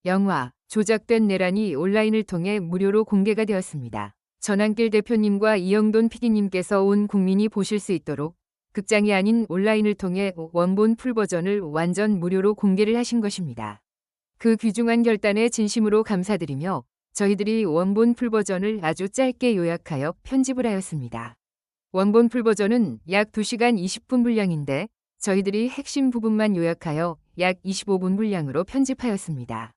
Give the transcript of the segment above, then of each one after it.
영화 조작된 내란이 온라인을 통해 무료로 공개가 되었습니다. 전한길 대표님과 이영돈 PD님께서 온 국민이 보실 수 있도록 극장이 아닌 온라인을 통해 원본 풀버전을 완전 무료로 공개를 하신 것입니다. 그 귀중한 결단에 진심으로 감사드리며 저희들이 원본 풀버전을 아주 짧게 요약하여 편집을 하였습니다. 원본 풀버전은 약 2시간 20분 분량인데 저희들이 핵심 부분만 요약하여 약 25분 분량으로 편집하였습니다.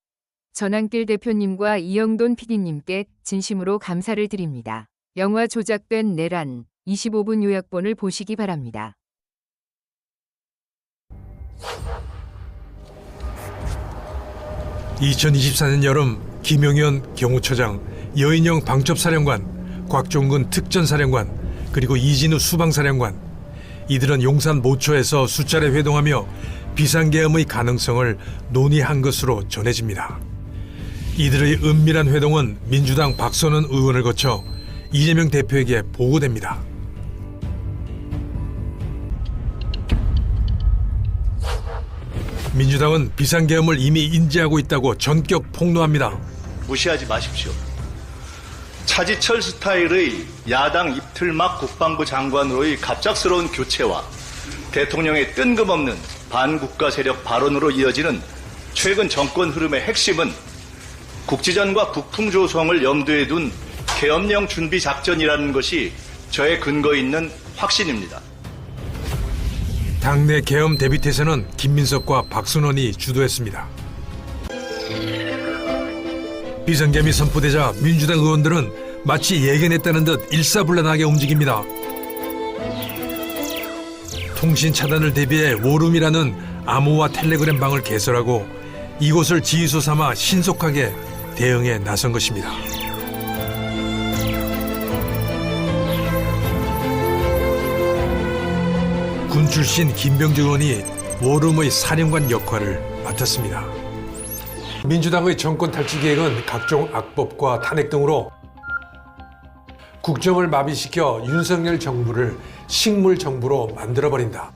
전한길 대표님과 이영돈 PD님께 진심으로 감사를 드립니다. 영화 조작된 내란 25분 요약본을 보시기 바랍니다. (2024년) 여름 김용현 경호처장, 여인영 방첩사령관, 곽종근 특전사령관, 그리고 이진우 수방사령관, 이들은 용산 모처에서 수차례 회동하며 비상계엄의 가능성을 논의한 것으로 전해집니다. 이들의 은밀한 회동은 민주당 박선원 의원을 거쳐 이재명 대표에게 보고됩니다. 민주당은 비상계엄을 이미 인지하고 있다고 전격 폭로합니다. 무시하지 마십시오. 차지철 스타일의 야당 입틀막 국방부 장관으로의 갑작스러운 교체와 대통령의 뜬금없는 반국가 세력 발언으로 이어지는 최근 정권 흐름의 핵심은 국지전과 북풍 조성을 염두에 둔 계엄령 준비 작전이라는 것이 저의 근거 있는 확신입니다. 당내 계엄 대비태세는 김민석과 박순원이 주도했습니다. 비상계엄이 선포되자 민주당 의원들은 마치 예견했다는 듯 일사불란하게 움직입니다. 통신 차단을 대비해 워룸이라는 암호화 텔레그램 방을 개설하고 이곳을 지휘소 삼아 신속하게 대응에 나선 것입니다. 군 출신 김병주 의원이 워룸의 사령관 역할을 맡았습니다. 민주당의 정권 탈취 계획은 각종 악법과 탄핵 등으로 국정을 마비시켜 윤석열 정부를 식물 정부로 만들어버린다.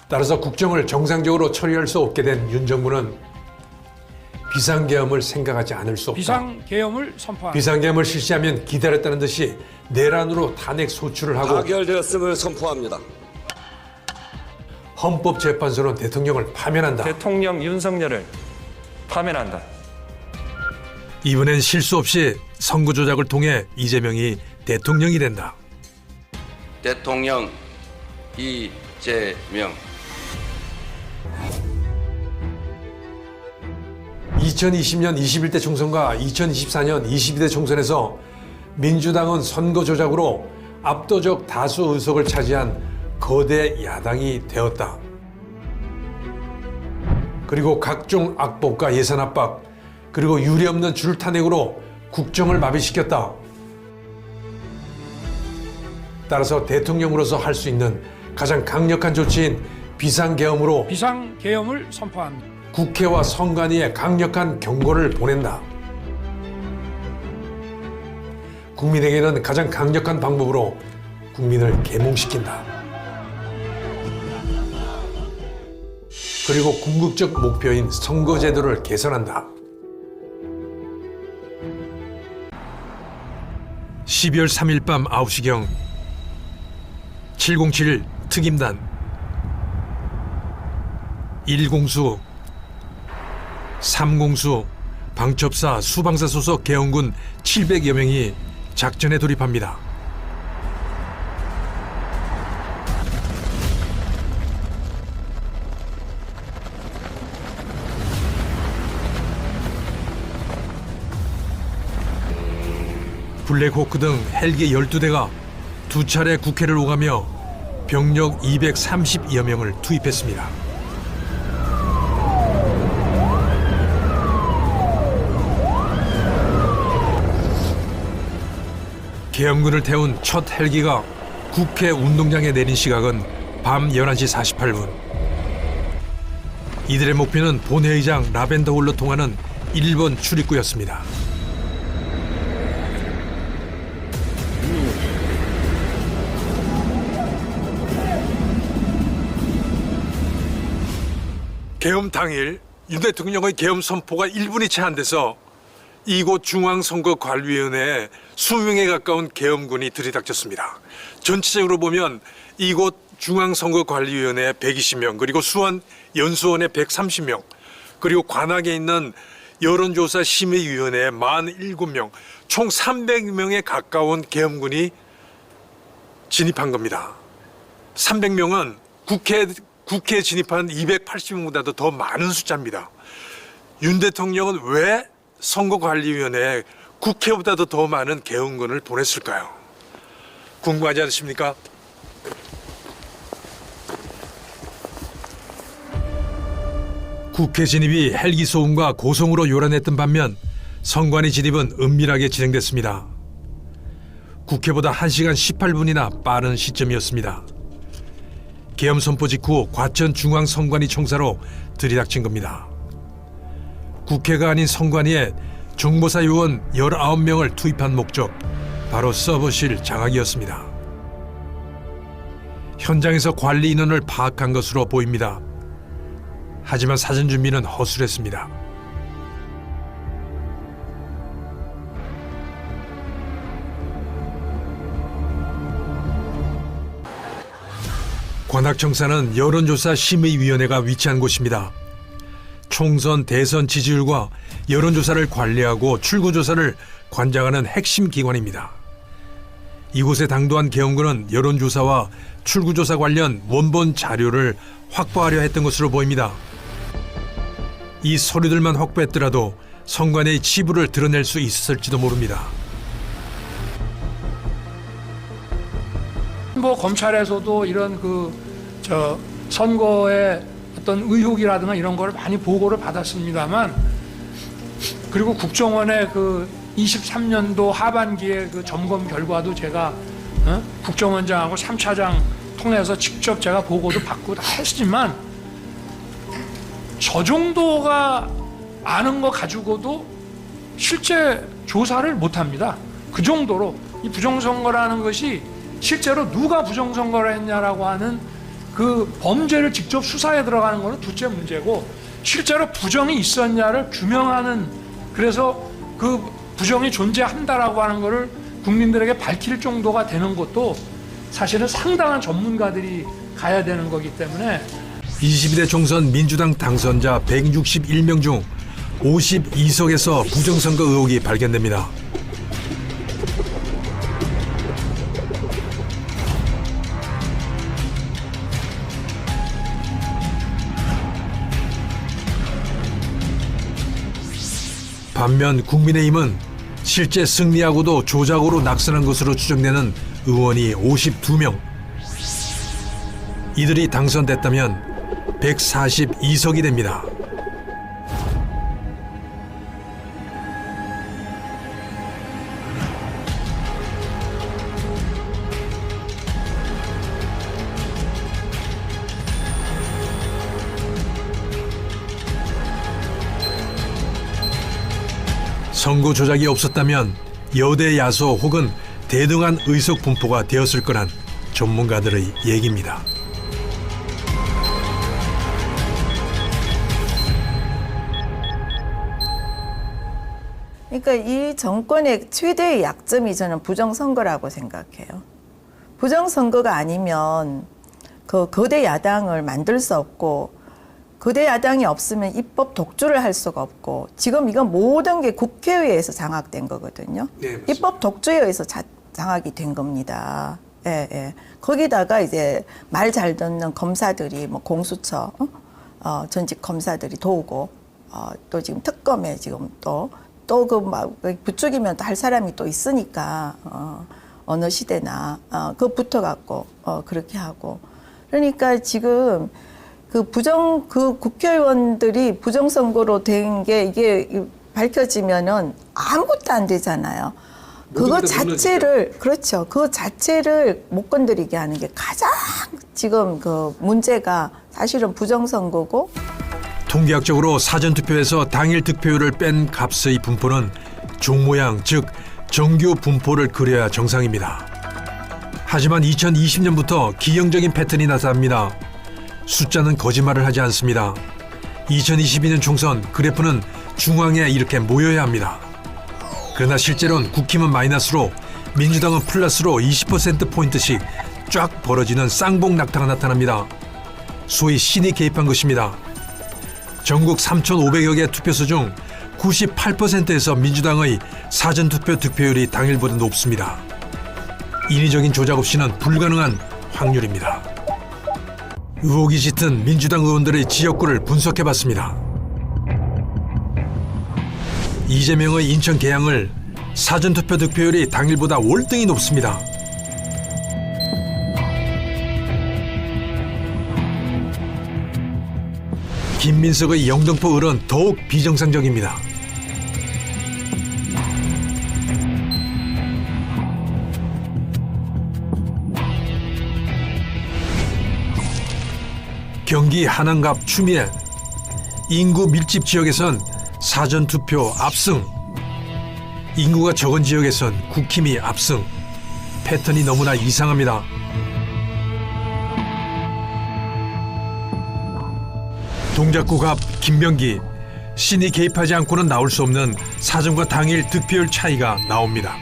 따라서 국정을 정상적으로 처리할 수 없게 된 윤 정부는 비상계엄을 생각하지 않을 수 없다. 비상계엄을 선포합니다. 비상계엄을 실시하면 기다렸다는 듯이 내란으로 탄핵 소추를 하고 가결되었음을 선포합니다. 헌법재판소는 대통령을 파면한다. 대통령 윤석열을 파면한다. 이번엔 실수 없이 선거 조작을 통해 이재명이 대통령이 된다. 대통령 이재명. 2020년 21대 총선과 2024년 22대 총선에서 민주당은 선거 조작으로 압도적 다수 의석을 차지한 거대 야당이 되었다. 그리고 각종 악법과 예산 압박, 그리고 유례없는 줄탄핵으로 국정을 마비시켰다. 따라서 대통령으로서 할 수 있는 가장 강력한 조치인 비상계엄으로 비상계엄을 선포합니다. 국회와 선관위에 강력한 경고를 보낸다. 국민에게는 가장 강력한 방법으로 국민을 계몽시킨다. 그리고 궁극적 목표인 선거제도를 개선한다. 12월 3일 밤 9시경 707 특임단 1공수 3공수 방첩사 수방사 소속 계엄군 700여 명이 작전에 돌입합니다. 블랙호크 등 헬기 12대가 두 차례 국회를 오가며 병력 230여 명을 투입했습니다. 계엄군을 태운 첫 헬기가 국회 운동장에 내린 시각은 밤 11시 48분. 이들의 목표는 본회의장 라벤더홀로 통하는 1번 출입구였습니다. 계엄 당일 윤 대통령의 계엄 선포가 1분이 채 안 돼서 이곳 중앙선거관리위원회에 수명에 가까운 계엄군이 들이닥쳤습니다. 전체적으로 보면 이곳 중앙선거관리위원회에 120명, 그리고 수원 연수원에 130명, 그리고 관악에 있는 여론조사 심의위원회에 47명, 총 300명에 가까운 계엄군이 진입한 겁니다. 300명은 국회에 진입한 280명보다도 더 많은 숫자입니다. 윤 대통령은 왜 선거관리위원회에 국회보다도 더 많은 계엄군을 보냈을까요? 궁금하지 않으십니까? 국회 진입이 헬기 소음과 고성으로 요란했던 반면 선관위 진입은 은밀하게 진행됐습니다. 국회보다 1시간 18분이나 빠른 시점이었습니다. 계엄 선포 직후 과천 중앙선관위 청사로 들이닥친 겁니다. 국회가 아닌 선관위에 정보사 요원 19명을 투입한 목적, 바로 서버실 장악이었습니다. 현장에서 관리 인원을 파악한 것으로 보입니다. 하지만 사전 준비는 허술했습니다. 관악청사는 여론조사 심의위원회가 위치한 곳입니다. 총선, 대선 지지율과 여론조사를 관리하고 출구조사를 관장하는 핵심 기관입니다. 이곳에 당도한 계엄군은 여론조사와 출구조사 관련 원본 자료를 확보하려 했던 것으로 보입니다. 이 서류들만 확보했더라도 선관위의 치부를 드러낼 수 있었을지도 모릅니다. 뭐 검찰에서도 이런 선거의 어떤 의혹이라든가 이런 거를 많이 보고를 받았습니다만, 그리고 국정원의 23년도 하반기에 점검 결과도 제가 국정원장하고 3차장 통해서 직접 제가 보고도 받고 다 했지만, 저 정도가 아는 거 가지고도 실제 조사를 못합니다. 그 정도로 이 부정선거라는 것이 실제로 누가 부정선거를 했냐라고 하는 그 범죄를 직접 수사에 들어가는 것은 둘째 문제고, 실제로 부정이 있었냐를 규명하는, 그래서 그 부정이 존재한다라고 하는 것을 국민들에게 밝힐 정도가 되는 것도 사실은 상당한 전문가들이 가야 되는 거기 때문에, 22대 총선 민주당 당선자 161명 중 52석에서 부정선거 의혹이 발견됩니다. 반면 국민의힘은 실제 승리하고도 조작으로 낙선한 것으로 추정되는 의원이 52명. 이들이 당선됐다면 142석이 됩니다. 선거 조작이 없었다면 여대 야소 혹은 대등한 의석 분포가 되었을 거란 전문가들의 얘기입니다. 그러니까 이 정권의 최대의 약점이 저는 부정선거라고 생각해요. 부정선거가 아니면 그 거대 야당을 만들 수 없고, 거대 야당이 없으면 입법 독주를 할 수가 없고, 지금 이건 모든 게 국회에 의해서 장악된 거거든요. 네, 맞습니다. 입법 독주에 의해서 장악이 된 겁니다. 예, 예. 거기다가 이제 말 잘 듣는 검사들이 뭐 공수처, 전직 검사들이 도우고, 또 지금 특검에 지금 또 부추기면 또 할 사람이 또 있으니까, 어느 시대나, 그거 붙어갖고, 그렇게 하고. 그러니까 지금 그 국회의원들이 부정선거로 된 게 이게 밝혀지면은 아무것도 안 되잖아요. 그거 자체를, 그렇죠. 그거 자체를 못 건드리게 하는 게 가장 지금 그 문제가 사실은 부정선거고, 통계학적으로 사전투표에서 당일 득표율을 뺀 값의 분포는 종모양, 즉 정규 분포를 그려야 정상입니다. 하지만 2020년부터 기형적인 패턴이 나타납니다. 숫자는 거짓말을 하지 않습니다. 2022년 총선 그래프는 중앙에 이렇게 모여야 합니다. 그러나 실제로는 국힘은 마이너스로 민주당은 플러스로 20%포인트씩 쫙 벌어지는 쌍봉 낙타가 나타납니다. 소위 신이 개입한 것입니다. 전국 3,500여 개 투표소 중 98%에서 민주당의 사전투표 득표율이 당일보다 높습니다. 인위적인 조작 없이는 불가능한 확률입니다. 의혹이 짙은 민주당 의원들의 지역구를 분석해봤습니다. 이재명의 인천 계양을 사전투표 득표율이 당일보다 월등히 높습니다. 김민석의 영등포 을은 더욱 비정상적입니다. 경기 한양갑 추미애 인구 밀집 지역에선 사전투표 압승, 인구가 적은 지역에선 국힘이 압승. 패턴이 너무나 이상합니다. 동작구 갑 김병기 신이 개입하지 않고는 나올 수 없는 사전과 당일 득표율 차이가 나옵니다.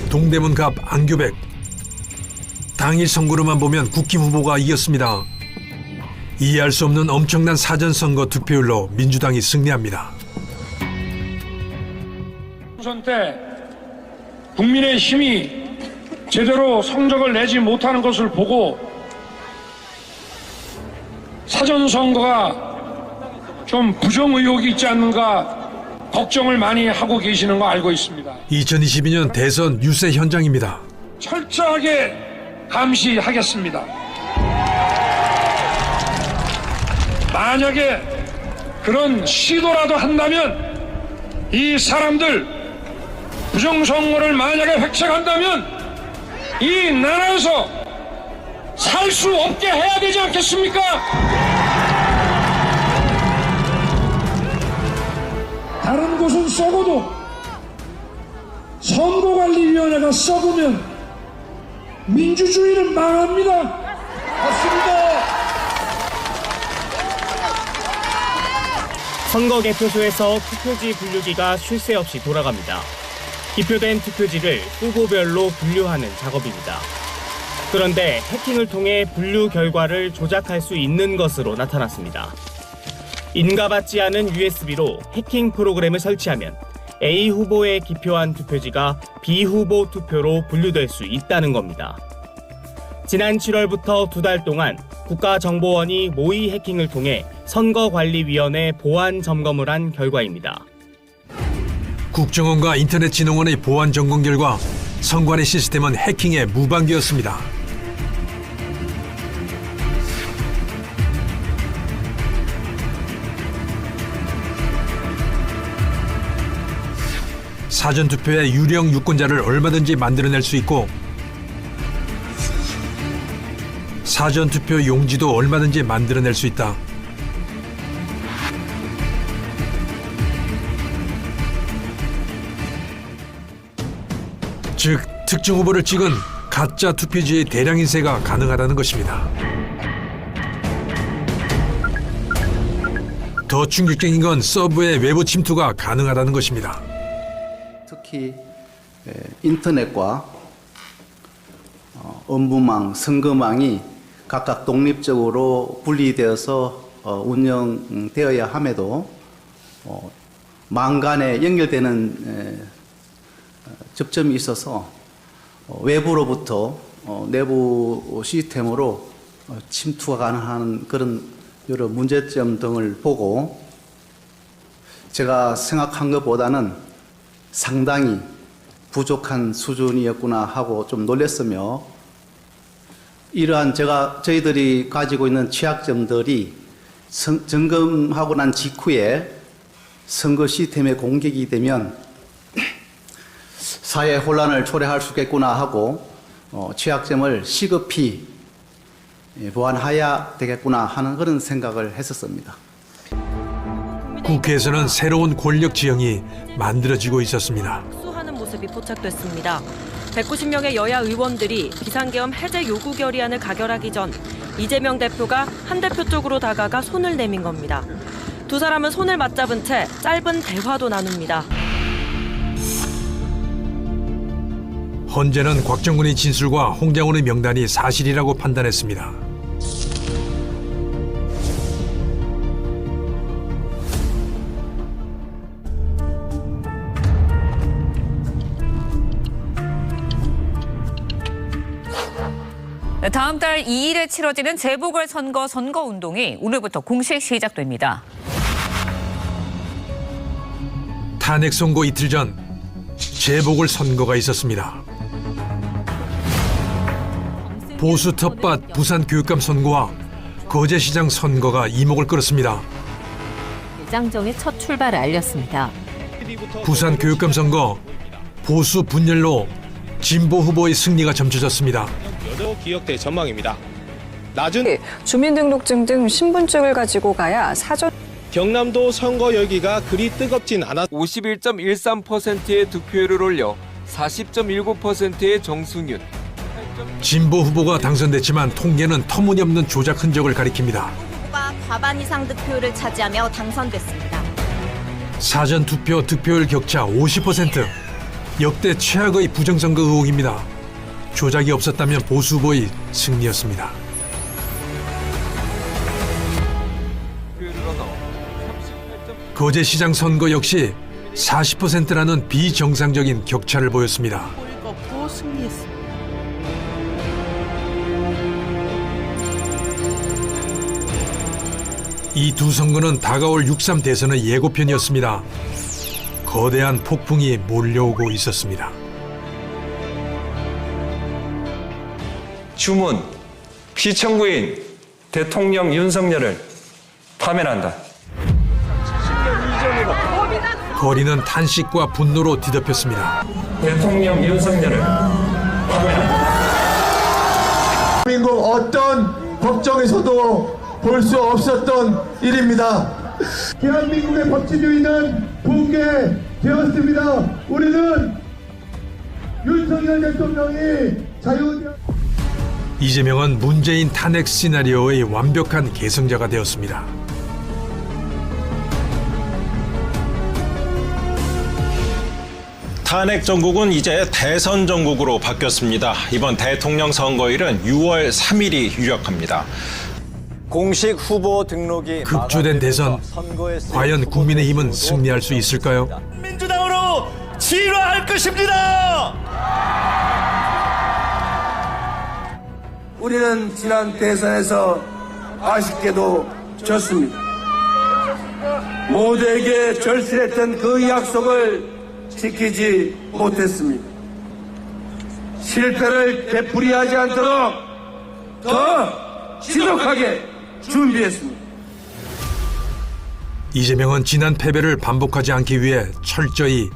동대문 갑 안규백 당일 선거로만 보면 국힘 후보가 이겼습니다. 이해할 수 없는 엄청난 사전선거 득표율로 민주당이 승리합니다. 총선 때 국민의 힘이 제대로 성적을 내지 못하는 것을 보고 사전선거가 좀 부정 의혹이 있지 않는가 걱정을 많이 하고 계시는 거 알고 있습니다. 2022년 대선 유세 현장입니다. 철저하게 감시하겠습니다. 만약에 그런 시도라도 한다면 이 사람들 부정선거를 만약에 획책한다면 이 나라에서 살 수 없게 해야 되지 않겠습니까? 다른 곳은 썩어도 선거관리위원회가 썩으면 민주주의는 망합니다. 맞습니다. 선거 개표소에서 투표지 분류기가 쉴 새 없이 돌아갑니다. 기표된 투표지를 후보별로 분류하는 작업입니다. 그런데 해킹을 통해 분류 결과를 조작할 수 있는 것으로 나타났습니다. 인가받지 않은 USB로 해킹 프로그램을 설치하면 A 후보에 기표한 투표지가 B 후보 투표로 분류될 수 있다는 겁니다. 지난 7월부터 2달 동안 국가정보원이 모의 해킹을 통해 선거관리위원회 보안 점검을 한 결과입니다. 국정원과 인터넷진흥원의 보안 점검 결과 선관위 시스템은 해킹에 무방비였습니다. 사전투표의 유령 유권자를 얼마든지 만들어낼 수 있고 사전투표 용지도 얼마든지 만들어낼 수 있다. 즉 특정 후보를 찍은 가짜 투표지의 대량 인쇄가 가능하다는 것입니다. 더 충격적인 건 서버의 외부 침투가 가능하다는 것입니다. 특히 인터넷과 업무망, 선거망이 각각 독립적으로 분리되어서 운영되어야 함에도 망 간에 연결되는 접점이 있어서 외부로부터 내부 시스템으로 침투가 가능한 그런 여러 문제점 등을 보고 제가 생각한 것보다는 상당히 부족한 수준이었구나 하고 좀 놀랐으며 이러한 저희들이 가지고 있는 취약점들이 점검하고 난 직후에 선거 시스템에 공격이 되면 사회 혼란을 초래할 수 있겠구나 하고 취약점을 시급히 보완해야 되겠구나 하는 그런 생각을 했었습니다. 국회에서는 새로운 권력 지형이 만들어지고 있었습니다. 수하는 모습이 포착됐습니다. 190명의 여야 의원들이 비상계엄 해제 요구 결의안을 가결하기 전 이재명 대표가 한 대표 쪽으로 다가가 손을 내민 겁니다. 두 사람은 손을 맞잡은 채 짧은 대화도 나눕니다. 헌재는 곽정근의 진술과 홍장훈의 명단이 사실이라고 판단했습니다. 다음 달 2일에 치러지는 재보궐선거 선거운동이 오늘부터 공식 시작됩니다. 탄핵 선고 이틀 전 재보궐선거가 있었습니다. 보수 텃밭 부산 교육감 선거와 거제시장 선거가 이목을 끌었습니다. 장정의 첫 출발을 알렸습니다. 부산 교육감 선거 보수 분열로 진보 후보의 승리가 점쳐졌습니다. 여러 기억될 전망입니다. 낮은 주민등록증 등 신분증을 가지고 가야 사전. 경남도 선거 열기가 그리 뜨겁진 않았. 51.13%의 득표율을 올려 40.19%의 정승윤. 진보 후보가 당선됐지만 통계는 터무니없는 조작 흔적을 가리킵니다. 후보가 과반 이상 득표율을 차지하며 당선됐습니다. 사전 투표 득표율 격차 50%. 역대 최악의 부정선거 의혹입니다. 조작이 없었다면 보수 후보의 승리였습니다. 거제시장 선거 역시 40%라는 비정상적인 격차를 보였습니다. 이 두 선거는 다가올 6.3 대선의 예고편이었습니다. 거대한 폭풍이 몰려오고 있었습니다. 주문, 피청구인 대통령 윤석열을 파면한다. 거리는 탄식과 분노로 뒤덮였습니다. 대통령 윤석열을 파면한다. 대한민국 어떤 법정에서도 볼 수 없었던 일입니다. 대한민국의 법치주의는 붕괴되었습니다. 우리는 윤석열 대통령이 이재명은 문재인 탄핵 시나리오의 완벽한 계승자가 되었습니다. 탄핵 전국은 이제 대선 전국으로 바뀌었습니다. 이번 대통령 선거일은 6월 3일이 유력합니다. 공식 후보 등록이 급조된 대선, 과연 국민의힘은 승리할 수 있을까요? 민주당으로 진화할 것입니다. 우리는 지난 대선에서 아쉽게도 졌습니다. 모두에게 절실했던 그 약속을 지키지 못했습니다. 실패를 되풀이하지 않도록 더 지독하게 준비했습니다. 이재명은 지난 패배를 반복하지 않기 위해 철저히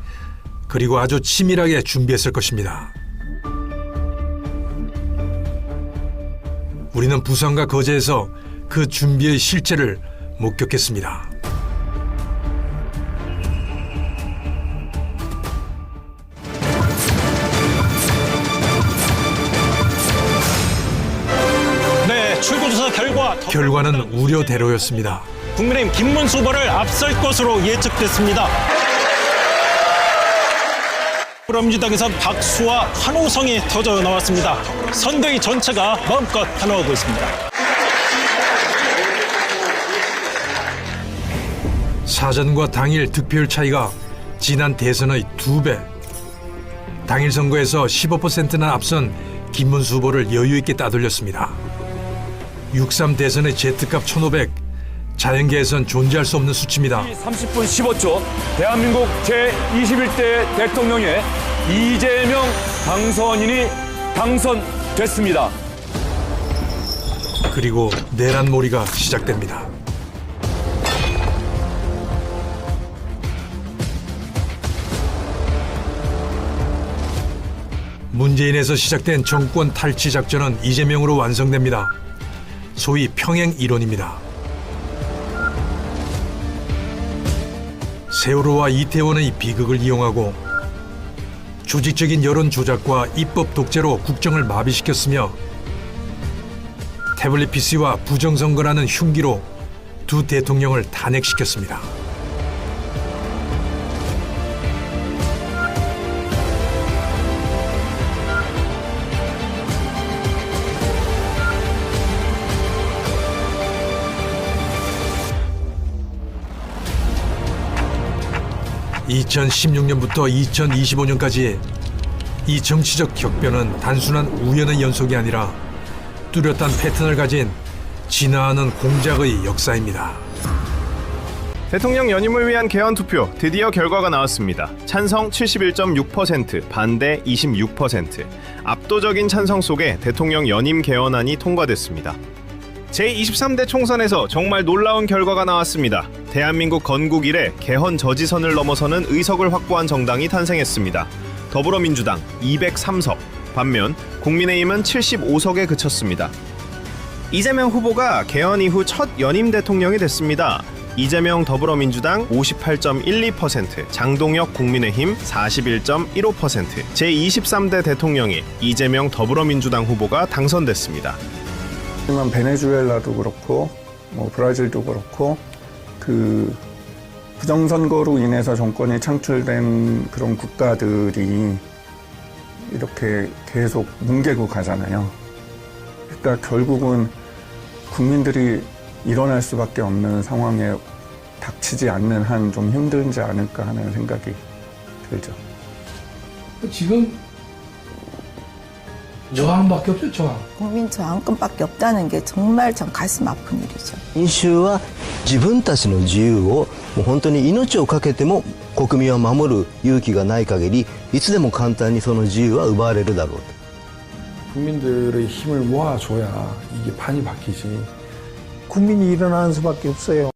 그리고 아주 치밀하게 준비했을 것입니다. 우리는 부산과 거제에서 그 준비의 실체를 목격했습니다. 네, 출구조사 결과는 우려대로였습니다. 국민의힘 김문수 후보를 앞설 것으로 예측됐습니다. 더불어민주당에선 박수와 환호성이 터져 나왔습니다. 선대위 전체가 마음껏 환호하고 있습니다. 사전과 당일 득표율 차이가 지난 대선의 2배. 당일 선거에서 15%나 앞선 김문수 후보를 여유 있게 따돌렸습니다. 6.3 대선의 Z값 1,500, 자연계에선 존재할 수 없는 수치입니다. 30분 15초 대한민국 제21대 대통령의 이재명 당선인이 당선됐습니다. 그리고 내란몰이가 시작됩니다. 문재인에서 시작된 정권 탈취 작전은 이재명으로 완성됩니다. 소위 평행 이론입니다. 세월호와 이태원의 비극을 이용하고 조직적인 여론 조작과 입법 독재로 국정을 마비시켰으며 태블릿 PC와 부정선거라는 흉기로 두 대통령을 탄핵시켰습니다. (2016년부터) (2025년까지) 이 정치적 격변은 단순한 우연의 연속이 아니라 뚜렷한 패턴을 가진 진화하는 공작의 역사입니다. 대통령 연임을 위한 개헌 투표 드디어 결과가 나왔습니다. 찬성 71.6%, 반대 26%. 압도적인 찬성 속에 대통령 연임 개헌안이 통과됐습니다. 제23대 총선에서 정말 놀라운 결과가 나왔습니다. 대한민국 건국 이래 개헌 저지선을 넘어서는 의석을 확보한 정당이 탄생했습니다. 더불어민주당 203석, 반면 국민의힘은 75석에 그쳤습니다. 이재명 후보가 개헌 이후 첫 연임 대통령이 됐습니다. 이재명 더불어민주당 58.12%, 장동혁 국민의힘 41.15%, 제23대 대통령이 이재명 더불어민주당 후보가 당선됐습니다. 하지만 베네수엘라도 그렇고 브라질도 그렇고 그 부정선거로 인해서 정권이 창출된 그런 국가들이 이렇게 계속 뭉개고 가잖아요. 그러니까 결국은 국민들이 일어날 수밖에 없는 상황에 닥치지 않는 한 좀 힘들지 않을까 하는 생각이 들죠. 지금 저항밖에 없죠, 저항. 국민 저항권밖에 없다는 게 정말 참 가슴 아픈 일이죠. 民衆は自分たちの自由をもう本当に命を懸けても国民を守る勇気がない限りいつでも簡単にその自由は奪われるだろうと。 국민들의 힘을 모아줘야 이게 판이 바뀌지. 국민이 일어나는 수밖에 없어요.